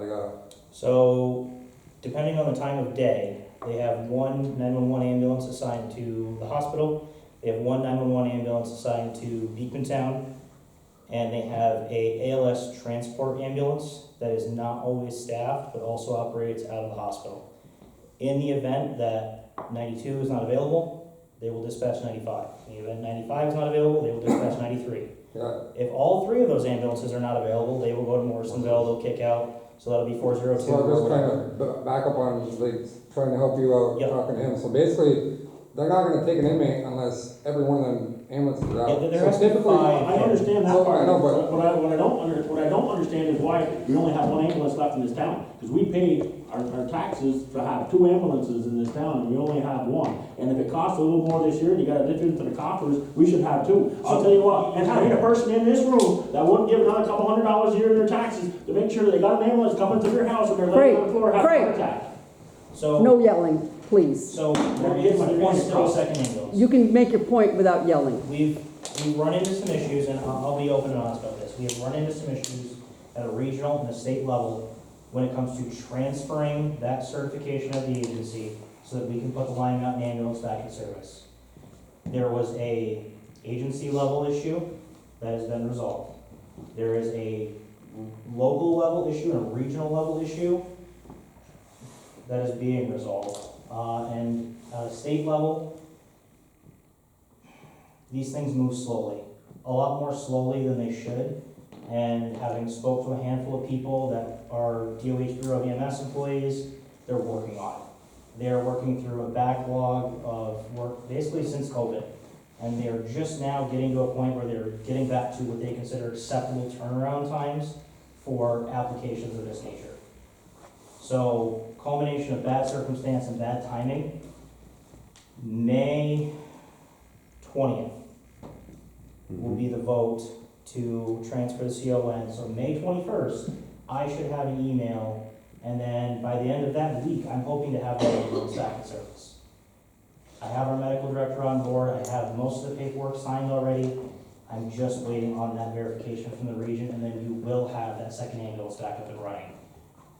they got? So, depending on the time of day, they have one 911 ambulance assigned to the hospital, they have one 911 ambulance assigned to Beekmantown, and they have a ALS transport ambulance that is not always staffed, but also operates out of the hospital. In the event that 92 is not available, they will dispatch 95. In the event 95 is not available, they will dispatch 93. Yeah, If all three of those ambulances are not available, they will go to Morrisonville, they'll kick out, so that'll be 402 so I'm or just whatever. trying to back up on, like, trying to help you out, Yep. talking to him. So basically, they're not gonna take an inmate unless every one of them ambulances are out. Yeah, there So has to be typically, five. I understand that So, part. I know, but- What I don't understand is why we only have one ambulance left in this town. Because we pay our taxes to have two ambulances in this town, and we only have one. And if it costs a little more this year, and you gotta dip into the coffers, we should have two. I'll tell you what, and having a person in this room that wouldn't give another couple $100 a year in their taxes to make sure that they got an ambulance coming to their house and they're laying on the floor having a heart attack. So, No yelling, please. so there Get is my there point is still a across. second ambulance. You can make your point without yelling. We've run into some issues, and I'll be open and honest about this. We have run into some issues at a regional and a state level when it comes to transferring that certification of the agency so that we can put the Lion Mountain ambulance back in service. There was a agency level issue that has been resolved. There is a local level issue and a regional level issue that is being resolved. And at a state level, these things move slowly, a lot more slowly than they should. And having spoke to a handful of people that are DOH Bureau of EMS employees, they're working on it. They're working through a backlog of work basically since COVID. And they're just now getting to a point where they're getting back to what they consider acceptable turnaround times for applications of this nature. So, culmination of bad circumstance and bad timing, May 20th will be the vote to transfer the CON. So May 21st, I should have an email, and then by the end of that week, I'm hoping to have the ambulance back in service. I have our medical director on board, I have most of the paperwork signed already. I'm just waiting on that verification from the region, and then we will have that second ambulance back up and running.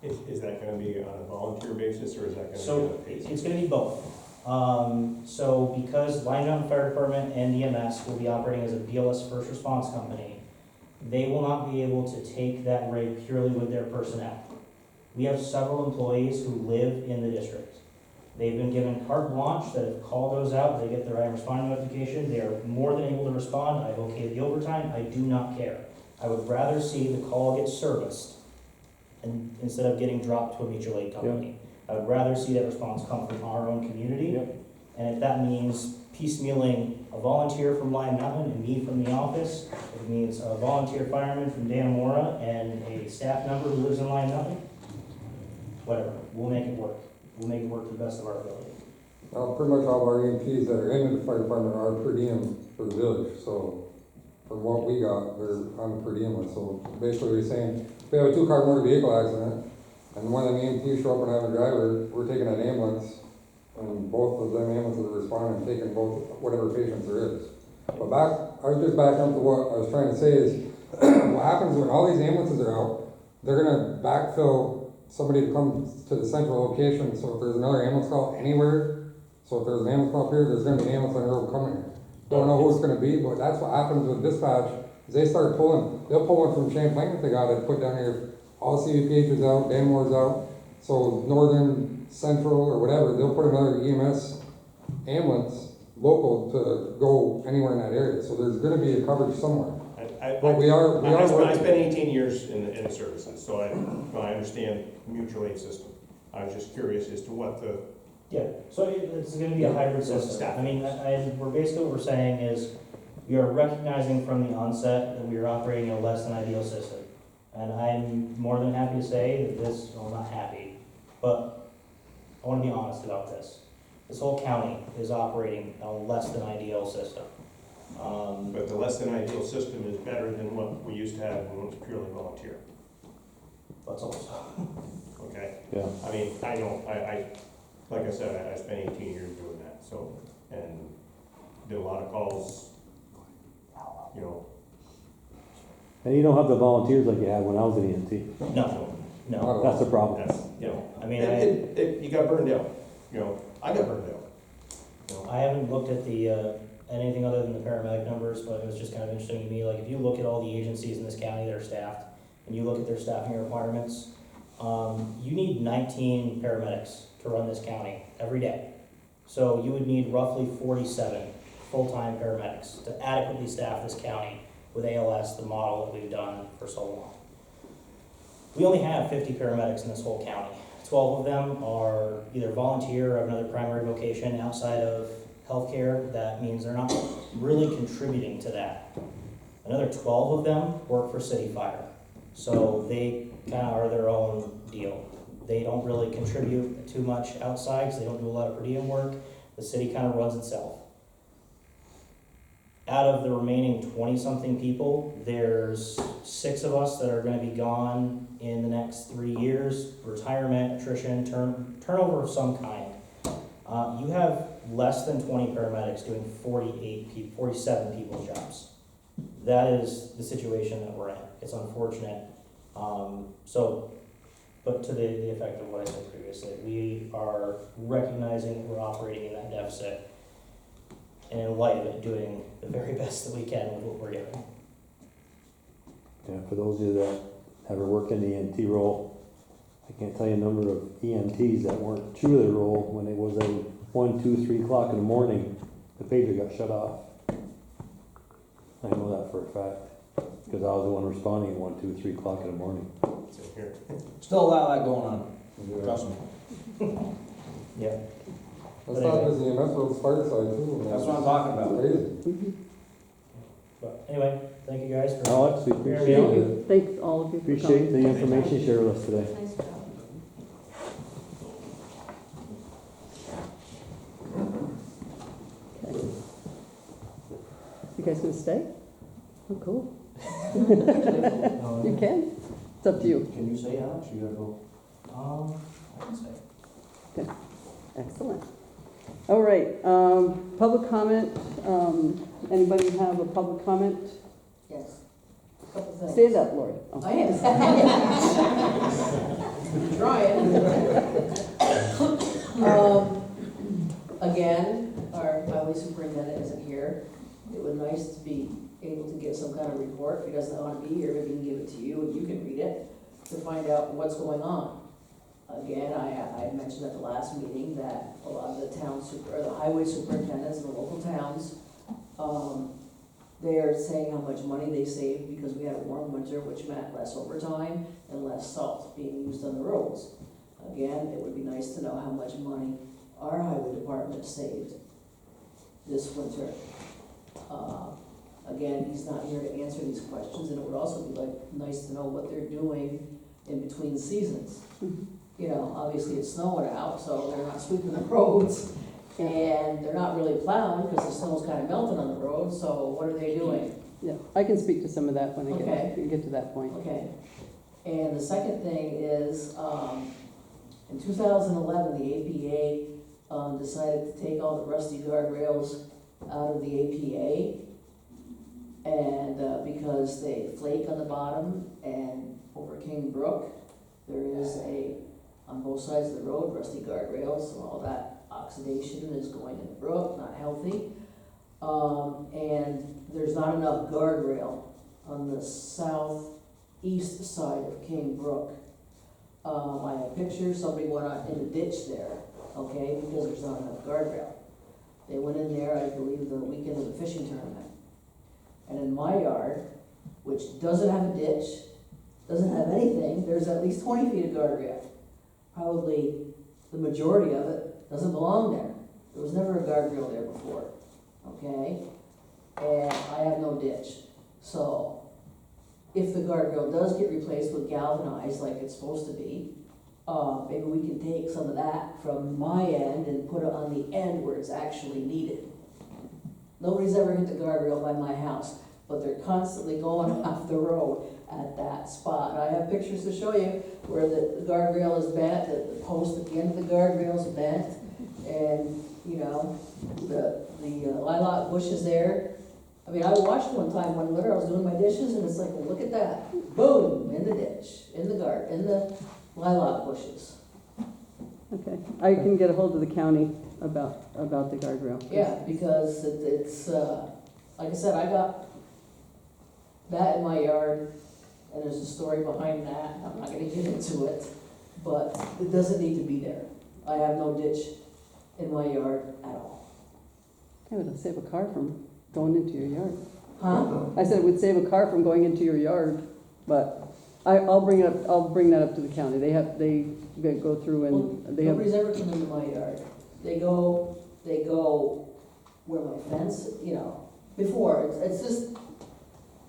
Is that gonna be on a volunteer basis, or is that gonna be So on a paid? it's gonna be both. So because Lion Mountain Fire Department and EMS will be operating as a BLS first response company, they will not be able to take that rate purely with their personnel. We have several employees who live in the district. They've been given carte blanche that if a call goes out, they get their I am responding notification, they are more than able to respond. I've okayed the overtime, I do not care. I would rather see the call get serviced and instead of getting dropped to a mutual aid company. I would rather see that response come from our own community. Yep. And if that means piecemealing a volunteer from Lion Mountain and me from the office, if it means a volunteer fireman from Dannemora and a staff member who lives in Lion Mountain, whatever, we'll make it work. We'll make it work to the best of our ability. pretty much all of our EMTs that are in the fire department are per diem for the village, so from what we got, they're on the per diem list. So basically, we're saying, if we have a two-car motor vehicle accident, and one of them EMTs show up and have a driver, we're taking that ambulance, and both of them ambulances are responding and taking both, whatever patients there is. But I was just backing up to what I was trying to say is, what happens when all these ambulances are out, they're gonna backfill somebody to come to the central location, so if there's another ambulance call anywhere, so if there's an ambulance call up here, there's gonna be an ambulance on the road coming here. Don't know who it's gonna be, but that's what happens with dispatch, is they start pulling, they'll pull one from Champlain if they got it, put down here, all CVPH is out, Danmore's out, so Northern, Central, or whatever, they'll put another EMS ambulance local to go anywhere in that area, so there's gonna be a coverage somewhere. But we are I working. spent 18 years in the services, so I understand mutual aid system. I was just curious as to what the, Yeah, so it's gonna be a hybrid system. Staff. I mean, we're basically what we're saying is, we are recognizing from the onset that we are operating in a less than ideal system. And I'm more than happy to say that this, well, not happy, but I wanna be honest about this. This whole county is operating in a less than ideal system. but the less than ideal system is better than what we used to have when it was purely volunteer, Let's also, okay? Yeah. I mean, I know, like I said, I spent 18 years doing that, so, and did a lot of calls, you know, And you don't have the volunteers like you had when I was an EMT. no, No, That's the problem. That's, no, I mean, you got burned out, you know, I got burned out. You know, I haven't looked at anything other than the paramedic numbers, but it was just kind of interesting to me, like, if you look at all the agencies in this county that are staffed, and you look at their staffing requirements, you need 19 paramedics to run this county every day. So you would need roughly 47 full-time paramedics to adequately staff this county with ALS, the model that we've done for so long. We only have 50 paramedics in this whole county. 12 of them are either volunteer or have another primary vocation outside of healthcare. That means they're not really contributing to that. Another 12 of them work for City Fire. So they kind of are their own deal. They don't really contribute too much outside because they don't do a lot of per diem work. The city kind of runs itself. Out of the remaining 20-something people, there's 6 of us that are going to be gone in the next 3 years. Retirement, attrition, turnover of some kind. You have less than 20 paramedics doing 47 people's jobs. That is the situation that we're in. It's unfortunate. But to the effect of what I said previously, we are recognizing that we're operating in that deficit, and in light of it, doing the very best that we can with what we're given. Yeah, for those of you that ever worked in the EMT role, I can't tell you the number of EMTs that weren't true to their role when it was a 1, 2, 3 o'clock in the morning, the pager got shut off. I know that for a fact, because I was the one responding at 1, 2, 3 o'clock in the morning. same here. Still a lot of that going on, Yeah. trust me. Yeah. That's not just the EMS, but it's fire side too. man. That's what I'm talking about. Crazy. But anyway, thank you guys for. Alex, we appreciate Thank it. Thanks all of you for Appreciate coming. the information you shared with us today. Nice job. Okay. You guys gonna stay? Oh, cool. You can. It's up to you. Can you say Alex, you gotta go? I can say. Excellent. All right, public comment. Anybody have a public comment? Yes. Couple things. Stand up, Lori. Oh. I am. Trying. Again, our highway superintendent isn't here. It would be nice to be able to get some kind of report. If he doesn't want to be here, maybe he can give it to you and you can read it to find out what's going on. Again, I mentioned at the last meeting that a lot of the the highway superintendents in the local towns, they are saying how much money they saved because we had a warm winter, which meant less overtime and less salt being used on the roads. Again, it would be nice to know how much money our highway department saved this winter. Again, he's not here to answer these questions, and it would also be nice to know what they're doing in between seasons. You know, obviously it's snowing out, so they're not sweeping the roads, and they're not really plowing because the snow's kind of melting on the road, so what are they doing? Yeah, I can speak to some of that when I Okay. get to that point. Okay. And the second thing is, in 2011, the APA decided to take all the rusty guardrails out of the APA, and because they flake on the bottom, and over King Brook, there is on both sides of the road, rusty guardrails, so all that oxidation is going in the brook, not healthy. And there's not enough guardrail on the southeast side of King Brook. I have pictures, somebody went out in the ditch there, okay, because there's not enough guardrail. They went in there, I believe, the weekend of the fishing tournament. And in my yard, which doesn't have a ditch, doesn't have anything, there's at least 20 feet of guardrail. Probably the majority of it doesn't belong there. There was never a guardrail there before, okay? And I have no ditch. So if the guardrail does get replaced with galvanized like it's supposed to be, maybe we can take some of that from my end and put it on the end where it's actually needed. Nobody's ever hit the guardrail by my house, but they're constantly going off the road at that spot. I have pictures to show you where the guardrail is bent, the post at the end of the guardrail is bent, and, you know, the lilac bush is there. I mean, I watched one time one winter, I was doing my dishes, and it's like, well, look at that. Boom, in the ditch, in the lilac bushes. Okay, I can get a hold of the county about the guardrail. Yeah, because it's, like I said, I got that in my yard, and there's a story behind that, I'm not gonna get into it, but it doesn't need to be there. I have no ditch in my yard at all. Okay, it'll save a car from going into your yard. Huh? I said it would save a car from going into your yard, but I'll bring that up to the county. They go through and they have, Nobody's ever come into my yard. They go where my fence, before, it's just,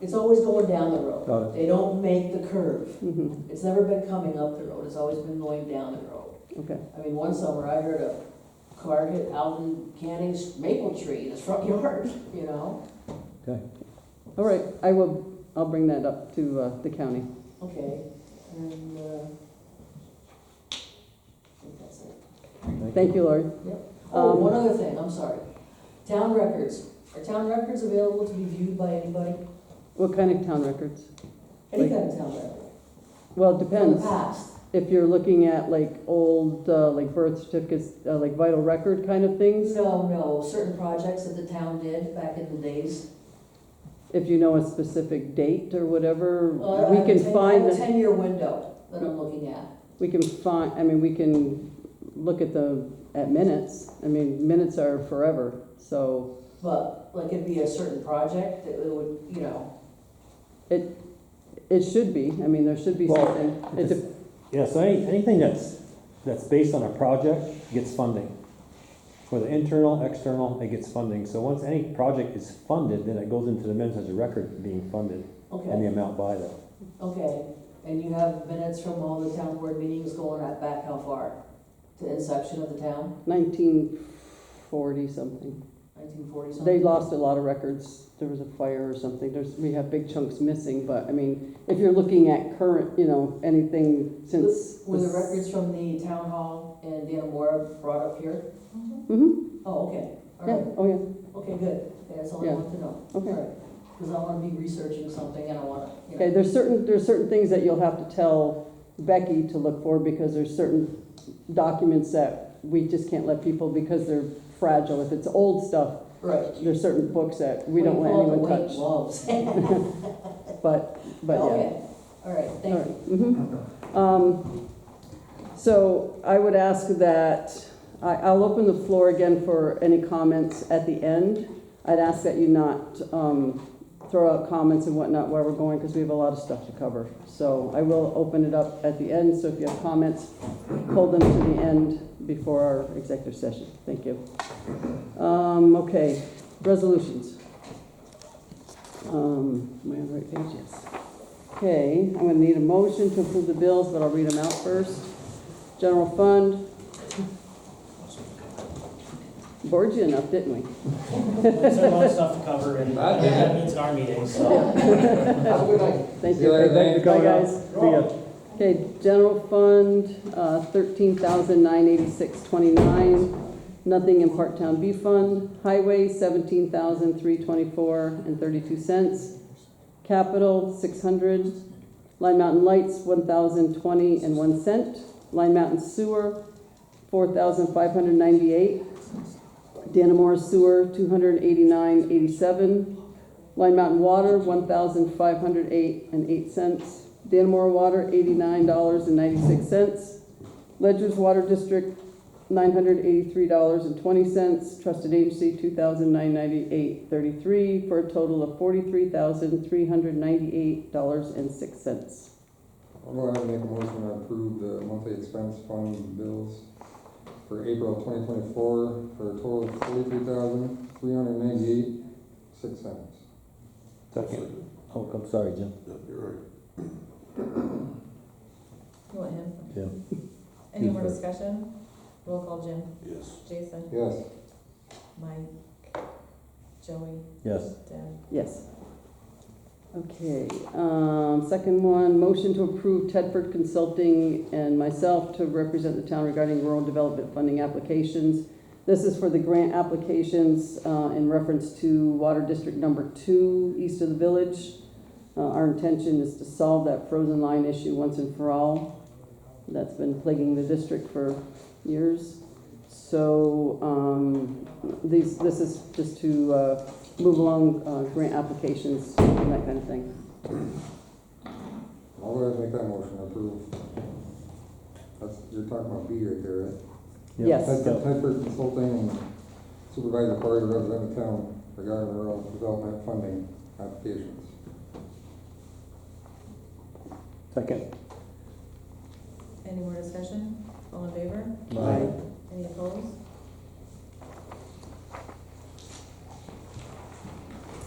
it's always going down the Got road. it. They don't make the curve. mhm, It's never been coming up the road, it's always been going down the road. okay. I mean, one summer I heard a car hit Alvin Canning's maple tree in his front yard, Okay. All right, I'll bring that up to the county. Okay, and, I think that's it. Thank you, Lori. Oh, Um, one other thing, I'm sorry. Town records. Are town records available to be viewed by anybody? What kind of town records? Any Like- kind of town record? Well, it From depends. the past? If you're looking at like old, like birth certificates, like vital record kind of things, No, certain projects that the town did back in the days. if you know a specific date or whatever, Well, we I have can a 10 find, I have a 10-year window that I'm looking at. we can look at minutes. I mean, minutes are forever, so But, like, it'd be a certain project that it would, it should be. I mean, there should be Well, something. It it's- Yeah, so anything that's based on a project gets funding. For the internal, external, it gets funding. So once any project is funded, then it goes into the minutes as a record being funded and the Okay, amount by that. okay. And you have minutes from all the town board meetings going back how far? To inception of the town, 1940 something. 1940 something? They lost a lot of records. There was a fire or something. We have big chunks missing, but I mean, if you're looking at current, anything since. Were the records from the town hall and Danamora brought up here? Mm-hmm, Oh, okay, all yeah, right, oh yeah, okay, good, okay, that's all I Yeah. want to know. okay. All right, because I want to be researching something and I want to, Okay, there's certain things that you'll have to tell Becky to look for because there's certain documents that we just can't let people, because they're fragile. If it's old stuff, Right. there's certain books that we don't let anyone touch. Gloves. But yeah. Okay, all right, thank All you. right, so I would ask that, I'll open the floor again for any comments at the end. I'd ask that you not throw out comments and whatnot while we're going, because we have a lot of stuff to cover. So I will open it up at the end, so if you have comments, hold them to the end before our executive session. Thank you. Okay, resolutions. Am I on the right page? Yes. Okay, I'm gonna need a motion to approve the bills, but I'll read them out first. General fund. Bored you enough, didn't we? There's a lot of stuff to cover, and that means in our meetings, so. Thank See you you. later. Thanks for Bye, coming out. guys. See ya. Okay, general fund, 13,986.29. Nothing in part-town B fund. Highway, 17,324.32. Capital, 600. Line Mountain Lights, 1,020.01 cent. Line Mountain Sewer, 4,598. Danamora Sewer, 289.87. Line Mountain Water, 1,508.08 cents. Danamora Water, $89.96. Ledger's Water District, $983.20. Trusted Agency, $2,998.33, for a total of $43,398.06. I'll go ahead and make a motion to approve the monthly expense fund bills for April 2024 for a total of $43,398.06. Second. Oh, I'm sorry, Jim. You want him? Jim. Any more discussion? Roll call, Jim. Yes. Jason. Yes. Mike. Joey. Yes. Deb. Yes. Okay, second one, motion to approve Tedford Consulting and myself to represent the town regarding rural development funding applications. This is for the grant applications in reference to Water District Number 2, east of the village. Our intention is to solve that frozen line issue once and for all. that's been plaguing the district for years. So, this is just to, move along, grant applications and that kind of thing. I'll go ahead and make that motion to approve. That's, you're talking about B right there, right? Yes. Tedford Consulting and Supervisor Corey to represent the town regarding the rural development funding applications. Second. Any more discussion? All in favor? Aye. Any opposed?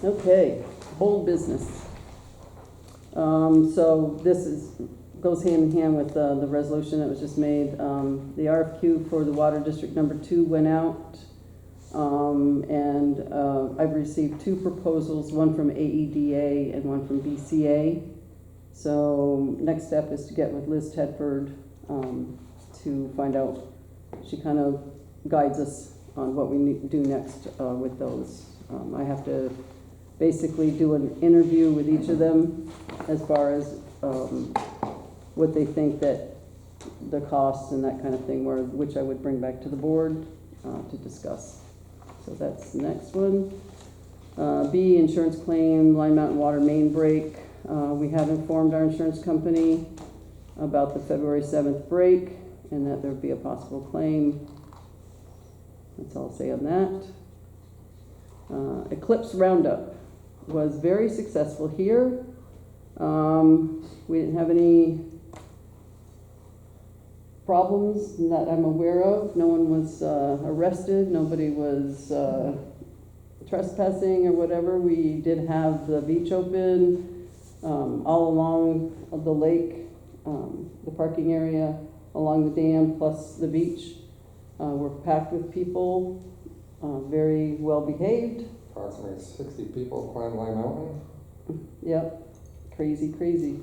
Okay, old business. So this goes hand in hand with the resolution that was just made. The RFQ for the Water District Number 2 went out. And I've received 2 proposals, one from AEDA and one from BCA. So next step is to get with Liz Tedford to find out. She kind of guides us on what we need to do next with those. I have to basically do an interview with each of them as far as what they think that the costs and that kind of thing were, which I would bring back to the board to discuss. So that's the next one. B, insurance claim, Line Mountain Water main break. We have informed our insurance company about the February 7th break and that there would be a possible claim. That's all I'll say on that. Eclipse Roundup was very successful here. We didn't have any problems that I'm aware of. No one was arrested. Nobody was trespassing or whatever. We did have the beach open all along the lake, the parking area along the dam plus the beach. We're packed with people, very well behaved. Approximately 60 people climbed Lime Mountain. Yep, crazy, crazy.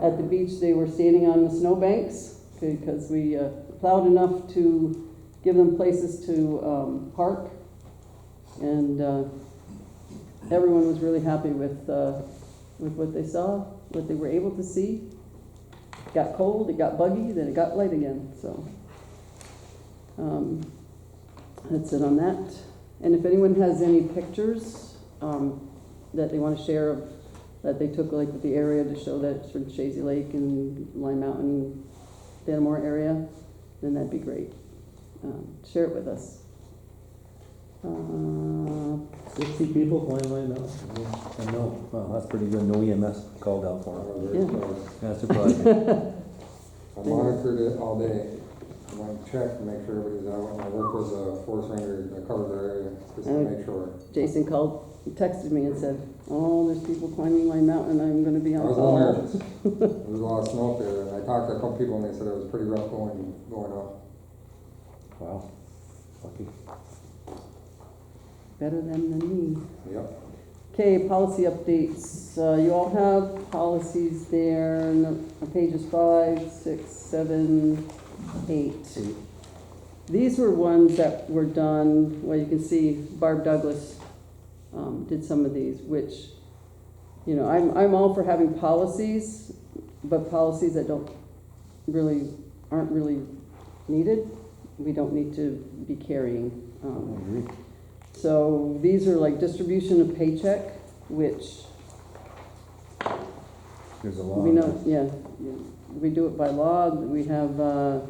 At the beach, they were standing on the snowbanks because we plowed enough to give them places to park. And everyone was really happy with what they saw, what they were able to see. It got cold, it got buggy, then it got light again. So that's it on that. And if anyone has any pictures that they want to share of that they took like with the area to show that it's from Chazy Lake and Lime Mountain, Danamore area, then that'd be great. Share it with us. 60 people climbing Line Mountain? I know. Well, that's pretty good. No EMS called out for I it. was very Yeah. close. That's surprising. I monitored it all day. I went and checked to make sure everybody's out. And I worked with a forest ranger that covers our area just to make sure. Jason texted me and said, "Oh, there's people climbing Lime Mountain. I'm going to be I on was a little call." nervous. There was a lot of snow up there, and I talked to a couple people, and they said it was pretty rough going up. Wow. Lucky. Better them than me. Yep. Okay, policy updates. You all have policies there, pages 5, 6, 7, 8. These were ones that were done, well, you can see Barb Douglas did some of these, which, you know, I'm all for having policies, but policies that aren't really needed, we don't need to be carrying. I agree. So these are like distribution of paycheck, which There's a lot. we know, yeah, we do it by law. We have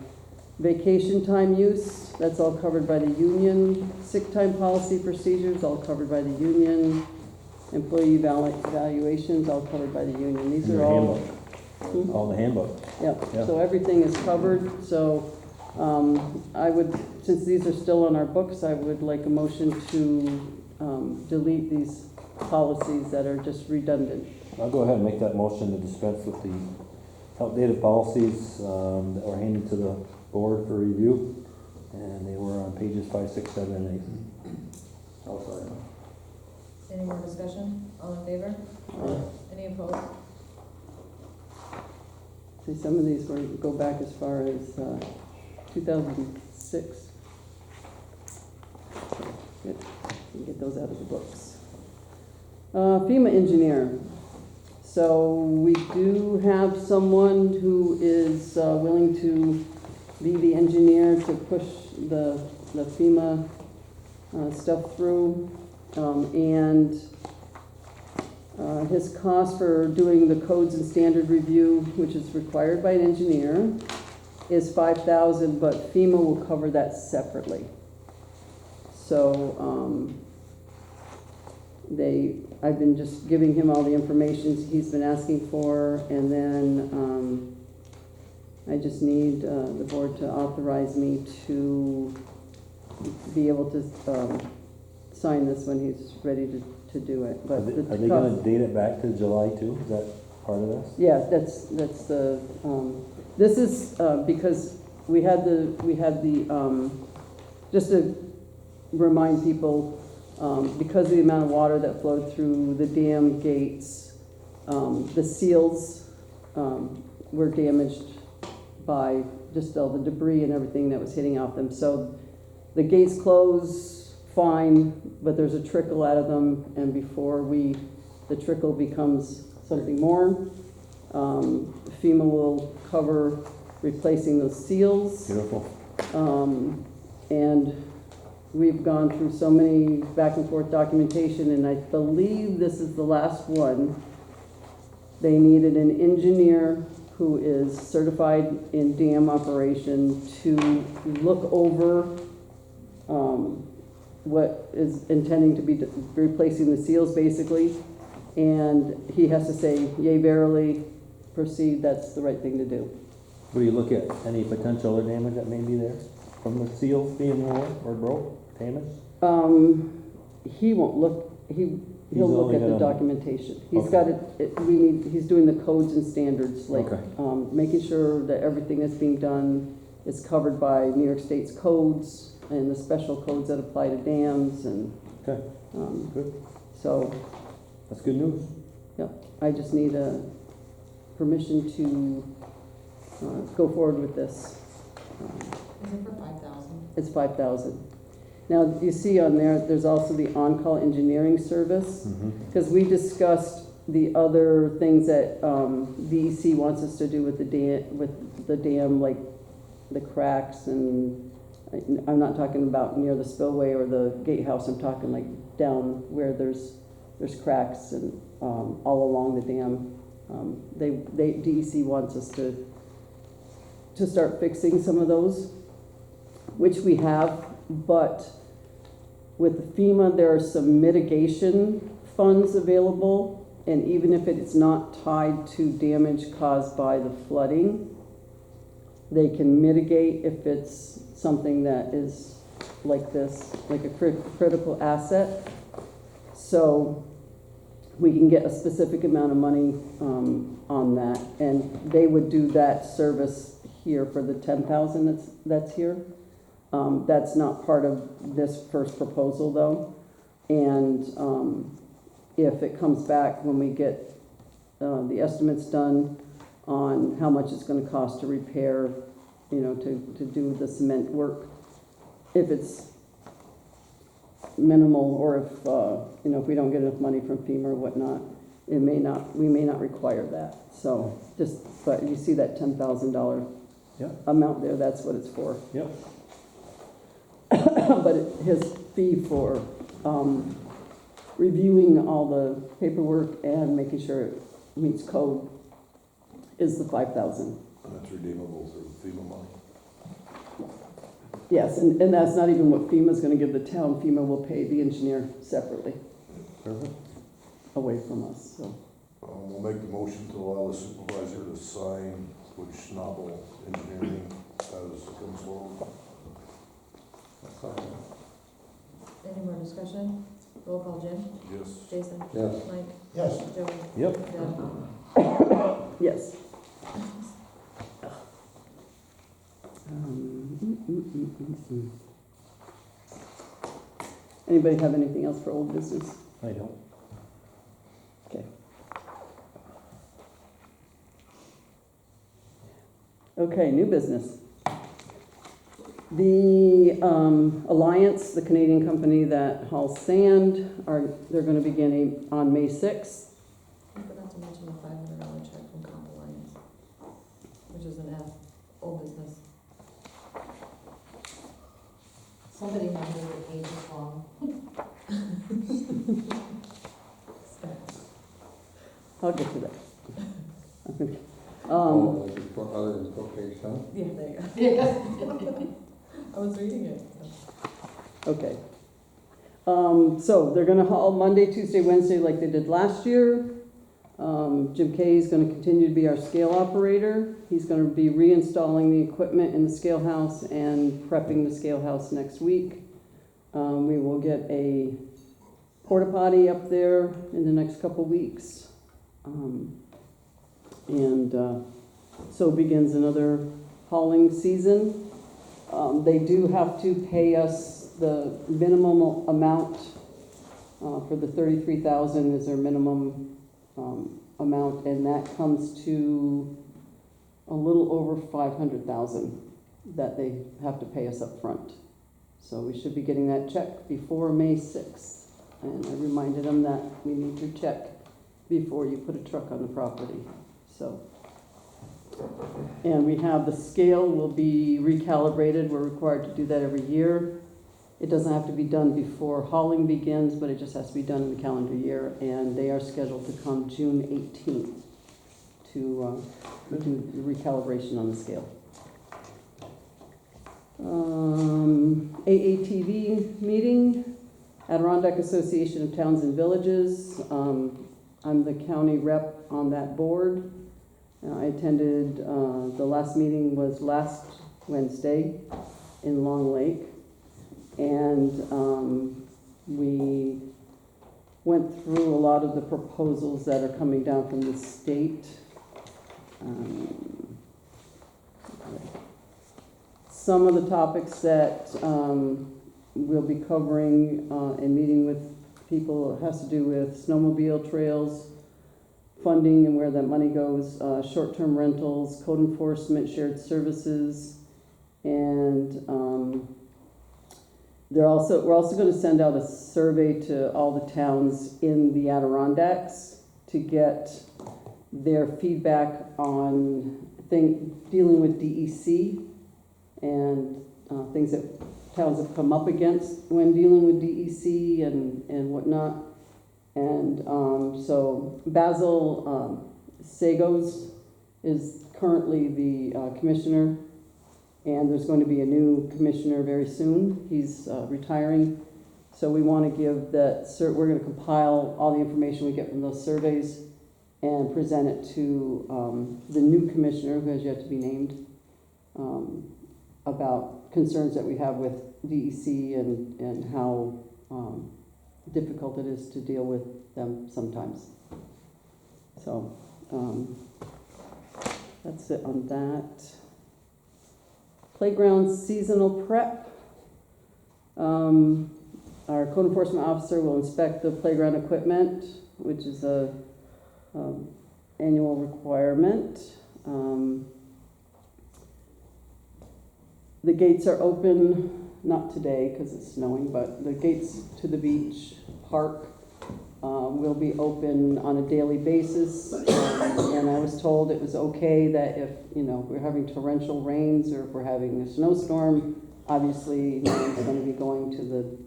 vacation time use, that's all covered by the union. Sick time policy procedures, all covered by the union. Employee evaluations, all covered by the union. These In are your all. handbook. All the handbook. Yeah, Yeah. so everything is covered, so, I would, since these are still on our books, I would like a motion to, delete these policies that are just redundant. I'll go ahead and make that motion to dispense with the outdated policies that were handed to the board for review. And they were on pages 5, 6, 7, and 8. Oh, sorry. Any more discussion? All in favor? Any opposed? See, some of these go back as far as 2006. Good, we can get those out of the books. FEMA engineer. So we do have someone who is willing to be the engineer to push the FEMA stuff through. And his cost for doing the codes and standard review, which is required by an engineer, is $5,000, but FEMA will cover that separately. So I've been just giving him all the information he's been asking for, and then I just need the board to authorize me to be able to sign this when he's ready to do it. But Are they gonna date it back to July too? Is that part of this? Yeah, that's the, this is, because we had the, just to remind people, because of the amount of water that flowed through the dam gates, the seals, were damaged by just all the debris and everything that was hitting off them. So the gates close fine, but there's a trickle out of them, and before the trickle becomes something more, FEMA will cover replacing those seals. Beautiful. And we've gone through so many back and forth documentation, and I believe this is the last one. They needed an engineer who is certified in dam operation to look over what is intending to be replacing the seals, basically. And he has to say, yea, verily, proceed, that's the right thing to do. Will you look at any potential other damage that may be there from the seals being worn or broke, damaged? He won't look, he'll look only at the gonna- documentation. He's Okay. got he's doing the codes and standards, like, Okay. making sure that everything that's being done is covered by New York State's codes and the special codes that apply to dams, and, Okay, good. so, That's good news. I just need a permission to, go forward with this. Is it for 5,000? It's 5,000. Now, you see on there, there's also the on-call engineering service, because we discussed the other things that DEC wants us to do with the dam, like the cracks, and I'm not talking about near the spillway or the gatehouse. I'm talking like down where there's cracks and all along the dam. DEC wants us to start fixing some of those, which we have, but with FEMA, there are some mitigation funds available, and even if it's not tied to damage caused by the flooding, they can mitigate if it's something that is like this, like a critical asset. So we can get a specific amount of money on that, and they would do that service here for the 10,000 that's here. That's not part of this first proposal, though. And if it comes back when we get the estimates done on how much it's going to cost to repair, to do the cement work, if it's minimal, or if we don't get enough money from FEMA or whatnot, we may not require that. So but you see that $10,000 amount there, that's what it's for. Yep. But his fee for reviewing all the paperwork and making sure it meets code is the 5,000. That's redeemable through FEMA money. Yes, and that's not even what FEMA's gonna give the town. FEMA will pay the engineer separately, Perfect. away from us, so. We'll make the motion to allow the supervisor to sign which Schnabel Engineering has comes forward. Any more discussion? Roll call, Jim? Yes. Jason? Yes. Mike? Yes. Joey? Yep. Deb? Yes. Anybody have anything else for old business? I don't. Okay. Okay, new business. The Alliance, the Canadian company that hauls sand, they're gonna begin on May 6th. I forgot Not to mention the $500 check from Comp Alliance, which is an F, old business. Somebody might have the pages wrong. I'll get to that. Oh, like, what other than page 10? Yeah, there you go. I was reading it. Okay. So they're gonna haul Monday, Tuesday, Wednesday like they did last year. Jim Kay is gonna continue to be our scale operator. He's gonna be reinstalling the equipment in the scale house and prepping the scale house next week. We will get a porta potty up there in the next couple weeks. So begins another hauling season. They do have to pay us the minimum amount, for the 33,000 is their minimum, amount, and that comes to a little over 500,000 that they have to pay us up front. So we should be getting that check before May 6th. And I reminded them that we need your check before you put a truck on the property, so. And we have the scale will be recalibrated, we're required to do that every year. It doesn't have to be done before hauling begins, but it just has to be done in the calendar year, and they are scheduled to come June 18th to do the recalibration on the scale. AATV meeting, Adirondack Association of Towns and Villages. I'm the county rep on that board. I attended, the last meeting was last Wednesday in Long Lake. And we went through a lot of the proposals that are coming down from the state. Some of the topics that we'll be covering and meeting with people has to do with snowmobile trails, funding and where that money goes, short-term rentals, code enforcement, shared services, and we're also going to send out a survey to all the towns in the Adirondacks to get their feedback on dealing with DEC and things that towns have come up against when dealing with DEC and whatnot. And so Basil Sagos is currently the commissioner, and there's going to be a new commissioner very soon. He's retiring. So we want to give that, we're going to compile all the information we get from those surveys and present it to the new commissioner, who has yet to be named, about concerns that we have with DEC and how difficult it is to deal with them sometimes. So that's it on that. Playground seasonal prep. Our code enforcement officer will inspect the playground equipment, which is a annual requirement. The gates are open, not today because it's snowing, but the gates to the beach park will be open on a daily basis. And I was told it was okay that if, we're having torrential rains or if we're having a snowstorm, obviously no one's going to be going to the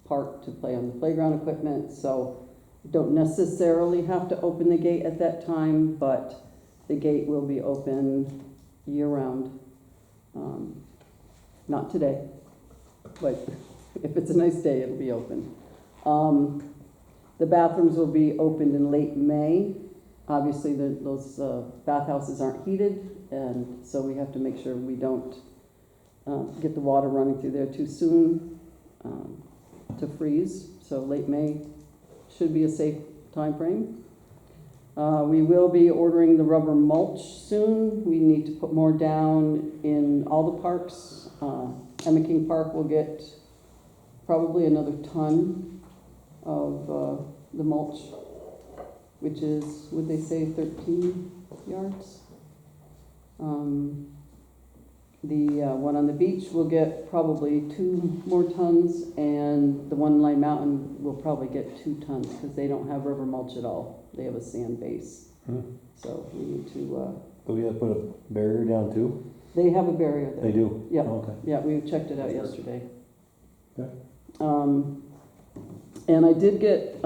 park to play on the playground equipment. So you don't necessarily have to open the gate at that time, but the gate will be open year-round. Not today, but if it's a nice day, it'll be open. The bathrooms will be opened in late May. Obviously, those bathhouses aren't heated, and so we have to make sure we don't get the water running through there too soon to freeze. So late May should be a safe time frame. We will be ordering the rubber mulch soon. We need to put more down in all the parks. Emma King Park will get probably another ton of the mulch, which is, would they say, 13 yards? The one on the beach will get probably 2 more tons, and the one in Lime Mountain will probably get 2 tons because they don't have rubber mulch at all. They have a sand base. Hmm. So we need to, Do we have to put a barrier down too? they have a barrier there. They do? Yeah. Okay. Yeah, we checked it out yesterday. Okay. And I did get,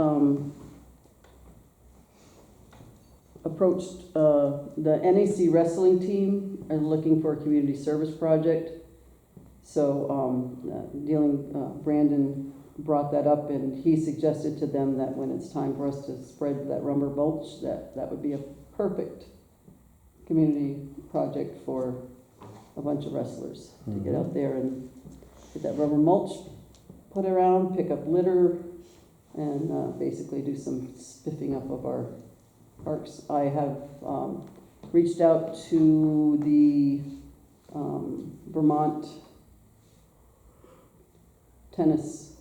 approached, the NAC wrestling team are looking for a community service project. So, Brandon brought that up and he suggested to them that when it's time for us to spread that rubber mulch, that would be a perfect community project for a bunch of wrestlers to get out there and get that rubber mulch put around, pick up litter, and basically do some spiffing up of our parks. I have reached out to the Vermont tennis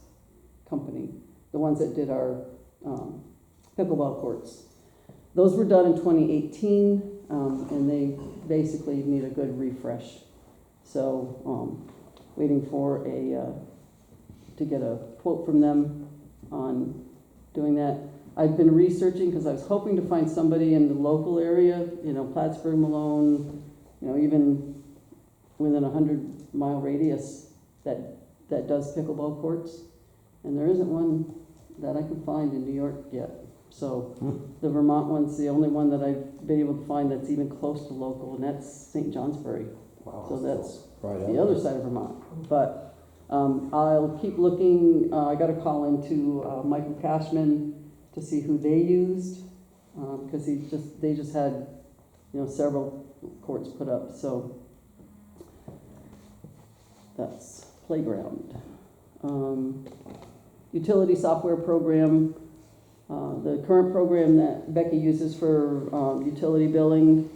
company, the ones that did our pickleball courts. Those were done in 2018, and they basically need a good refresh. So, waiting for to get a quote from them on doing that. I've been researching because I was hoping to find somebody in the local area, Plattsburgh, Malone, even within a 100-mile radius that does pickleball courts. And there isn't one that I can find in New York yet. So the Vermont one's the only one that I've been able to find that's even close to local, and that's St. Johnsbury. Wow. So that's right the other side of Vermont. But I'll keep looking. I got a call into Michael Cashman to see who they used, because they just had several courts put up. So that's playground. Utility software program. The current program that Becky uses for utility billing,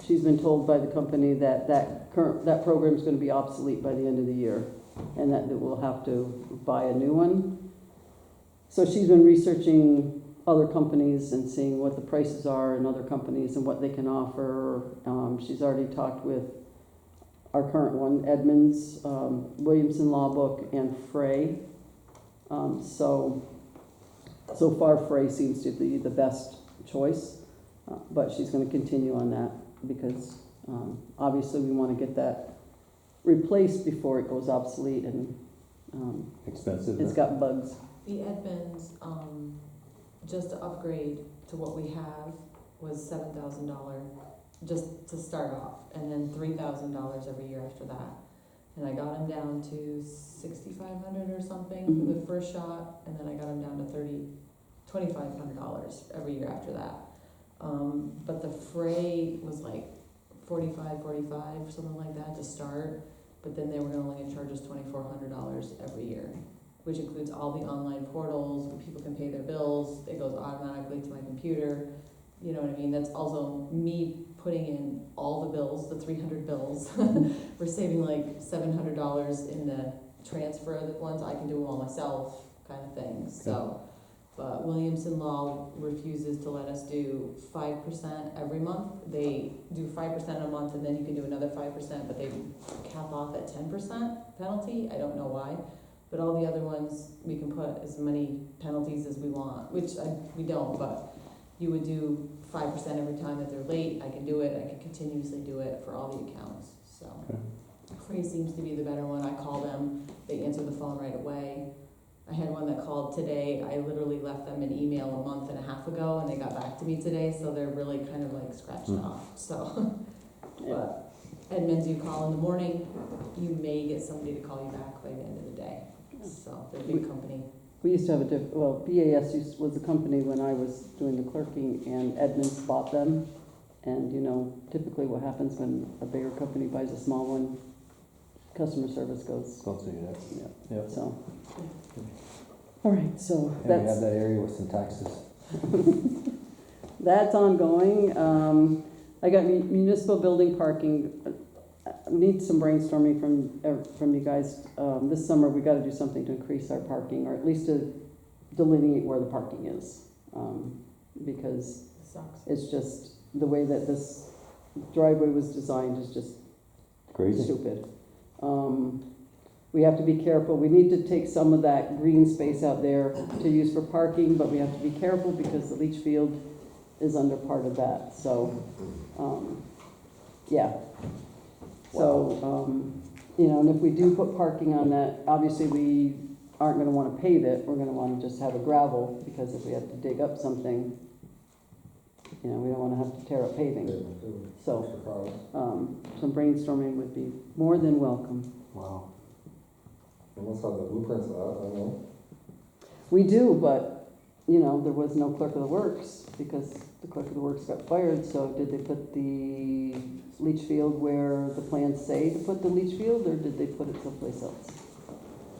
she's been told by the company that program is going to be obsolete by the end of the year, and that we'll have to buy a new one. So she's been researching other companies and seeing what the prices are in other companies and what they can offer. She's already talked with our current one, Edmunds, Williamson Law Book, and Frey. So far, Frey seems to be the best choice, but she's going to continue on that because obviously we want to get that replaced before it goes obsolete and expensive. it's got bugs. The Edmunds, just to upgrade to what we have was $7,000 just to start off, and then $3,000 every year after that. And I got them down to 6,500 or something for the first shot, and then I got them down to $2,500 every year after that. But the Frey was like 45, something like that to start, but then they were only gonna charge us $2,400 every year, which includes all the online portals where people can pay their bills. It goes automatically to my computer. You know what I mean? That's also me putting in all the bills, the 300 bills. We're saving like $700 in the transfer of the ones. I can do them all myself, kind of thing. So, but Williamson Law refuses to let us do 5% every month. They do 5% a month, and then you can do another 5%, but they cap off at 10% penalty. I don't know why. But all the other ones, we can put as many penalties as we want, which we don't, but you would do 5% every time that they're late. I can do it. I can continuously do it for all the accounts. So, Frey seems to be the better one. I call them. They answer the phone right away. I had one that called today. I literally left them an email a month and a half ago, and they got back to me today. So they're really kind of like scratched off. So, but Edmunds, you call in the morning, you may get somebody to call you back by the end of the day. So they're a big company. We used to have BAS was a company when I was doing the clerking, and Edmunds bought them. And typically what happens when a bigger company buys a small one, customer service goes. Yeah. So, all right, so We have that area with some taxes. that's ongoing. I got municipal building parking. Need some brainstorming from you guys. This summer we got to do something to increase our parking, or at least to delineate where the parking is, because Sucks. it's just the way that this driveway was designed is just Crazy. stupid. we have to be careful. We need to take some of that green space out there to use for parking, but we have to be careful because the leach field is under part of that, so, yeah. So, you know, and if we do put parking on that, obviously we aren't gonna wanna pave it, we're gonna wanna just have a gravel, because if we have to dig up something, you know, we don't wanna have to tear up paving. So, Extra cost. some brainstorming would be more than welcome. Wow. They must have the blueprints of that, I don't know. We do, but, you know, there was no clerk of the works, because the clerk of the works got fired, so did they put the leach field where the plans say to put the leach field, or did they put it someplace else?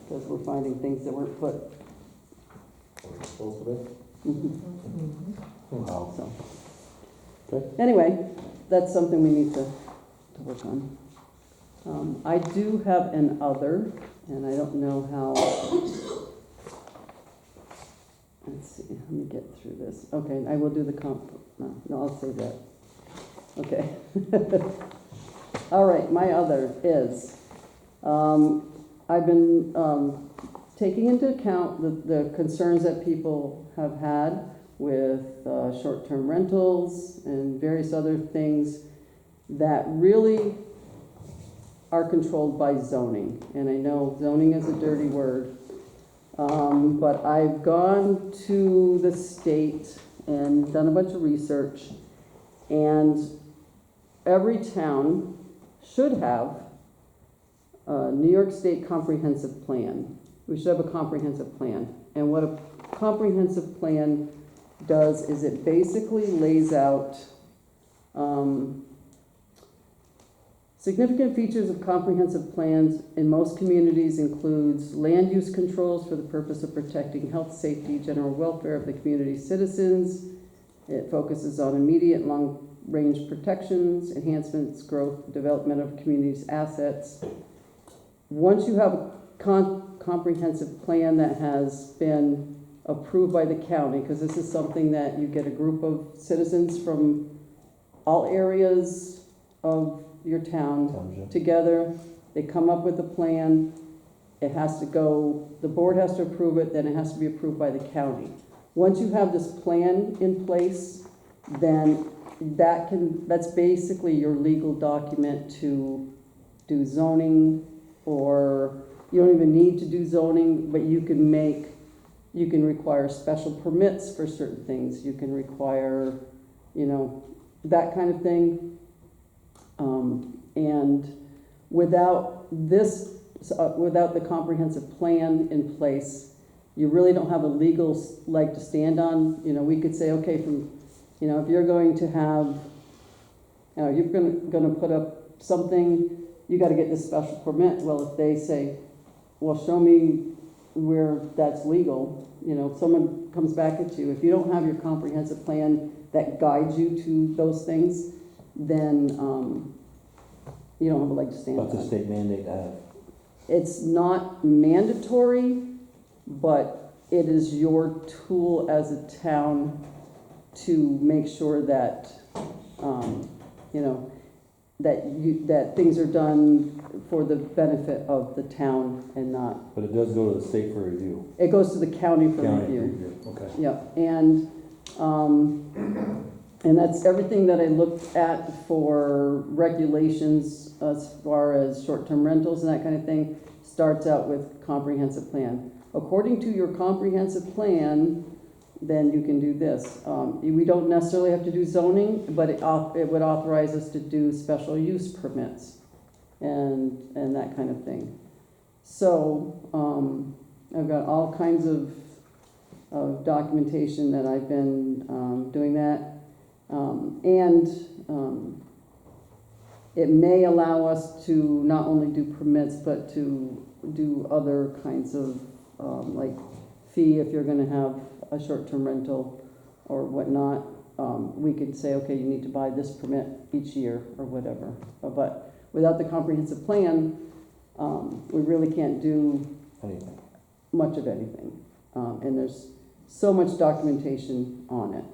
Because we're finding things that weren't put. What it's supposed to be. Wow. So, Okay. anyway, that's something we need to work on. I do have an other, and I don't know how, let's see, let me get through this. Okay, I will do the no, I'll save that. Okay. All right, my other is, I've been taking into account the concerns that people have had with short-term rentals and various other things that really are controlled by zoning. And I know zoning is a dirty word, but I've gone to the state and done a bunch of research, and every town should have a New York State comprehensive plan. We should have a comprehensive plan. And what a comprehensive plan does is it basically lays out significant features of comprehensive plans in most communities includes land use controls for the purpose of protecting health, safety, general welfare of the community's citizens. It focuses on immediate and long-range protections, enhancements, growth, development of community's assets. Once you have a comprehensive plan that has been approved by the county, because this is something that you get a group of citizens from all areas of your town together, they come up with a plan, it has to go, the board has to approve it, then it has to be approved by the county. Once you have this plan in place, then that's basically your legal document to do zoning, or you don't even need to do zoning, but you can require special permits for certain things. You can require, you know, that kind of thing. And without the comprehensive plan in place, you really don't have a legal leg to stand on. You know, we could say, okay, if you're going to have, you're gonna put up something, you gotta get this special permit. Well, if they say, well, show me where that's legal, if someone comes back at you, if you don't have your comprehensive plan that guides you to those things, then you don't have a leg to stand on. What's the state mandate to have? It's not mandatory, but it is your tool as a town to make sure that, that things are done for the benefit of the town and not. But it does go to the state for review. It goes to the county for County review. Okay. Yep, and that's everything that I looked at for regulations as far as short-term rentals and that kind of thing, starts out with comprehensive plan. According to your comprehensive plan, then you can do this. We don't necessarily have to do zoning, but it would authorize us to do special use permits and that kind of thing. So I've got all kinds of documentation that I've been doing that. It may allow us to not only do permits, but to do other kinds of, like fee if you're gonna have a short-term rental or whatnot. We could say, okay, you need to buy this permit each year or whatever. But without the comprehensive plan, we really can't do Anything. much of anything. And there's so much documentation on it.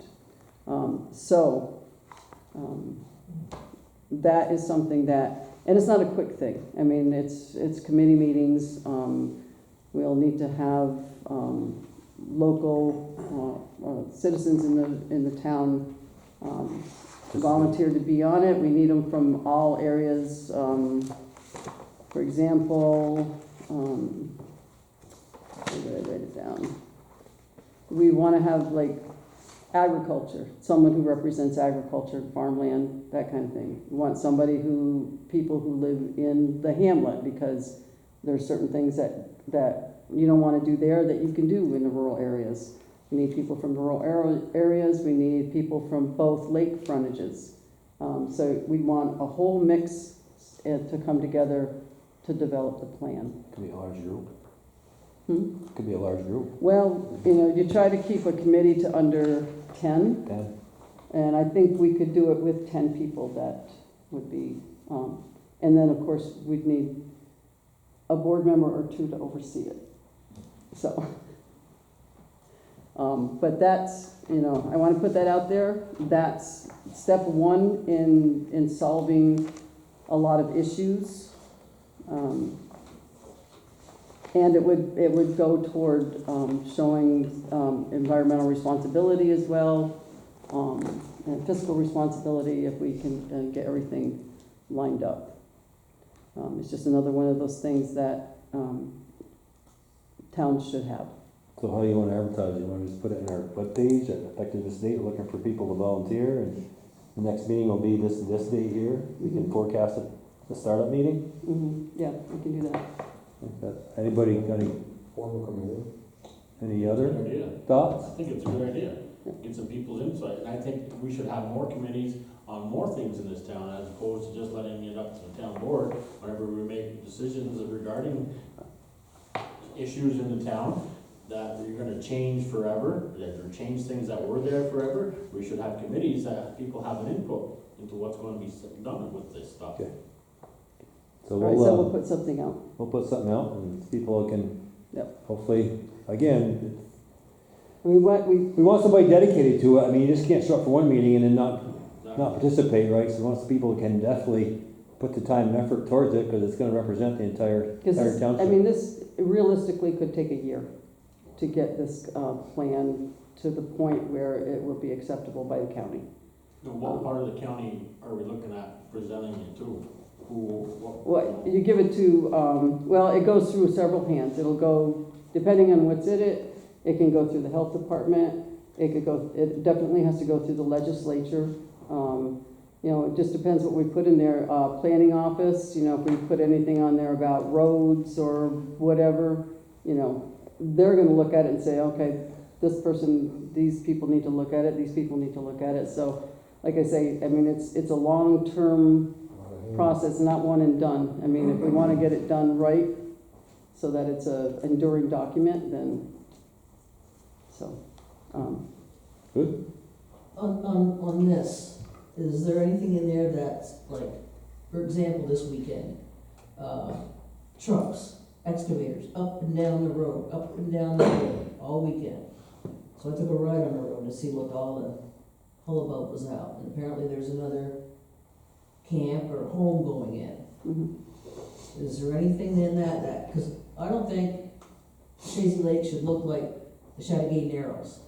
That is something that and it's not a quick thing. I mean, it's committee meetings. We'll need to have local citizens in the town volunteer to be on it. We need them from all areas. For example, where did I write it down? We want to have like agriculture, someone who represents agriculture, farmland, that kind of thing. We want people who live in the hamlet, because there's certain things that you don't want to do there that you can do in the rural areas. We need people from the rural areas. We need people from both lake frontages. So we want a whole mix to come together to develop the plan. Could be a large group. Hmm? Could be a large group. Well, you try to keep a committee to under 10, 10. and I think we could do it with 10 people. That would be, and then of course we'd need a board member or two to oversee it. So, but that's, I want to put that out there. That's step one in solving a lot of issues. And it would go toward showing environmental responsibility as well, and fiscal responsibility if we can get everything lined up. It's just another one of those things that towns should have. So how do you want to advertise? You want to just put it in our webpage, effective this date, looking for people to volunteer, and the next meeting will be this date here. We can forecast it, the startup meeting. Mm-hmm. Yeah, we can do that. Anybody got Formal committee. any other Good idea. thoughts? I think it's a good idea. Get some people's insight, and I think we should have more committees on more things in this town, as opposed to just letting it up to the town board whenever we make decisions regarding issues in the town that you're gonna change forever, that or change things that were there forever. We should have committees that people have an input into what's gonna be done with this stuff. Okay. So All right, so we'll we'll put something out. put something out, and people can, Yep. hopefully, again, I mean, we want somebody dedicated to it. I mean, you just can't show up for one meeting and then not participate, right? So we want some people who can definitely put the time and effort towards it, because it's gonna represent the entire township. I mean, this realistically could take a year to get this plan to the point where it will be acceptable by the county. And what part of the county are we looking at presenting it to? Well, you give it to, well, it goes through several hands. It'll go, depending on what's in it, it can go through the health department. It definitely has to go through the legislature. It just depends what we put in there. Planning office, if we put anything on there about roads or whatever, they're gonna look at it and say, okay, these people need to look at it, these people need to look at it. So, like I say, I mean, it's a long-term process, not one and done. I mean, if we want to get it done right, so that it's a enduring document, then, so. Good. On this, is there anything in there that's like, for example, this weekend, trucks, excavators, up and down the road, all weekend. So I took a ride on the road to see what all the hullabaloo was out, and apparently there's another camp or home going in. Mhm. Is there anything in that, because I don't think Chazy Lake should look like the Chattagay Narrows,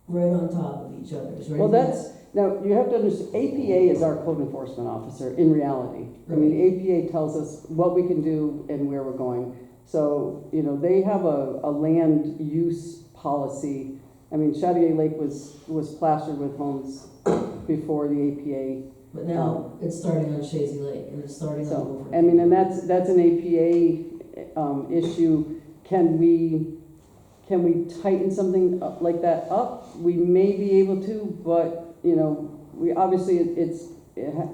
right on top of each other. Is there Well, anything now, you have to understand, APA is our code enforcement officer in reality. I mean, APA tells us what we can do and where we're going. So, they have a land use policy. I mean, Chattagay Lake was plastered with homes before the APA. But now it's starting on Chazy Lake, and it's starting on So, over. I mean, and that's an APA issue. Can we tighten something like that up? We may be able to, but, we obviously, it's Well,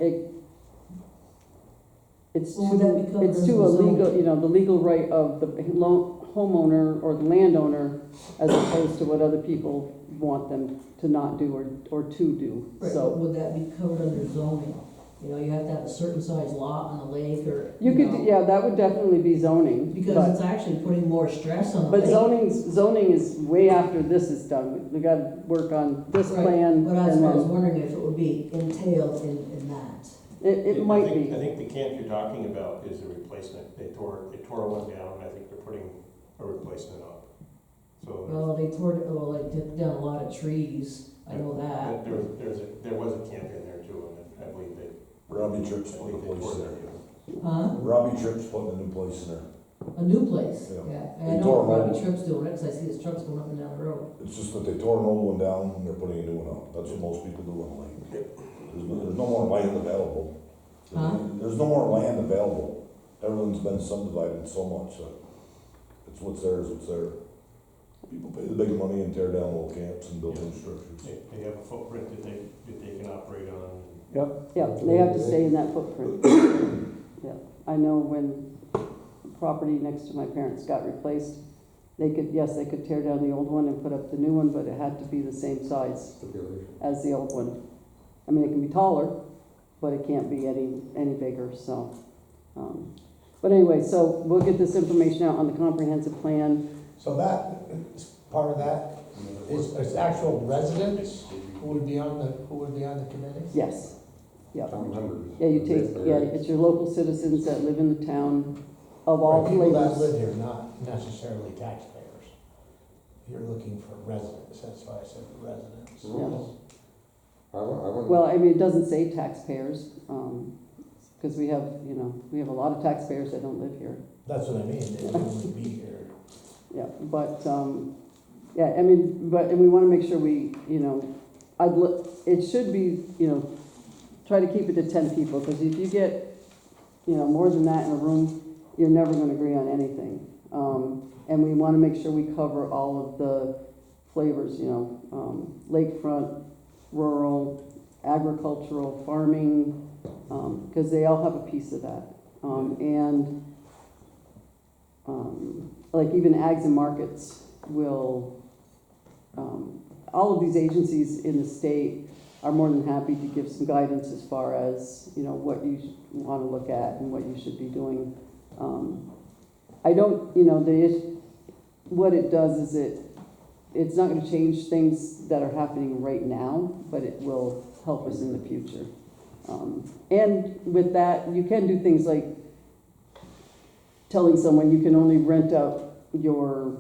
would that be covered it's to under a zoning? legal, the legal right of the homeowner or the landowner, as opposed to what other people want them to not do or to do. Right, So but would that be covered under zoning? You have to have a certain size lot on the lake, or, you could, yeah, that would definitely be zoning. because but- it's actually putting more stress on the But lake. zoning is way after this is done. We gotta work on this Right, plan But that's and what I was then, wondering, if it would be entailed in that. It I might think- be. I think the camp you're talking about is a replacement. They tore one down, and I think they're putting a replacement up. So Well, they took down a lot of trees, I know that. there was a camp in there too, and I believe they, Robbie Tripp's I putting a believe they place tore there. that. Huh? Robbie Tripp's putting a new place in there. A new place, Yeah. yeah. They And I tore know them Robbie all. Tripp's doing it, 'cause I see his trucks going up and down the road. It's just that they tore an old one down and they're putting a new one up. That's what most people do on Lake. There's no more land available. Huh? There's no more land available. Everyone's been subdivided so much that it's what's there is what's there. People pay the big money and tear down little camps and build new structures. They have a footprint that they can operate on. Yep. Yeah, they have to stay in that footprint. Yeah, I know when the property next to my parents got replaced, they could tear down the old one and put up the new one, but it had to be the same size Stipulation. as the old one. I mean, it can be taller, but it can't be any bigger, so. But anyway, so we'll get this information out on the comprehensive plan. So that, part of that is actual residents who would be on the committee? Yes, yeah. Town members. Yeah, you take, Basically, yeah, right? it's your local citizens that live in the town of all Right, people that flavors. live here, not necessarily taxpayers. You're looking for residents, that's why I said residents. Yeah. I wouldn't. Well, I mean, it doesn't say taxpayers, because we have a lot of taxpayers that don't live here. That's what I mean, they would only be here. Yeah, but, yeah, I mean, and we wanna make sure we, it should be, try to keep it to 10 people, because if you get, more than that in a room, you're never gonna agree on anything. And we wanna make sure we cover all of the flavors, lakefront, rural, agricultural, farming, because they all have a piece of that. Like even Ags and Markets will, all of these agencies in the state are more than happy to give some guidance as far as, what you want to look at and what you should be doing. I don't, what it does is it's not going to change things that are happening right now, but it will help us in the future. And with that, you can do things like telling someone you can only rent out your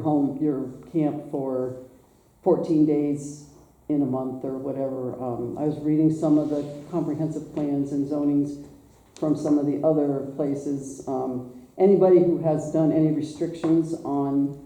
home, your camp for 14 days in a month or whatever. I was reading some of the comprehensive plans and zonings from some of the other places. Anybody who has done any restrictions on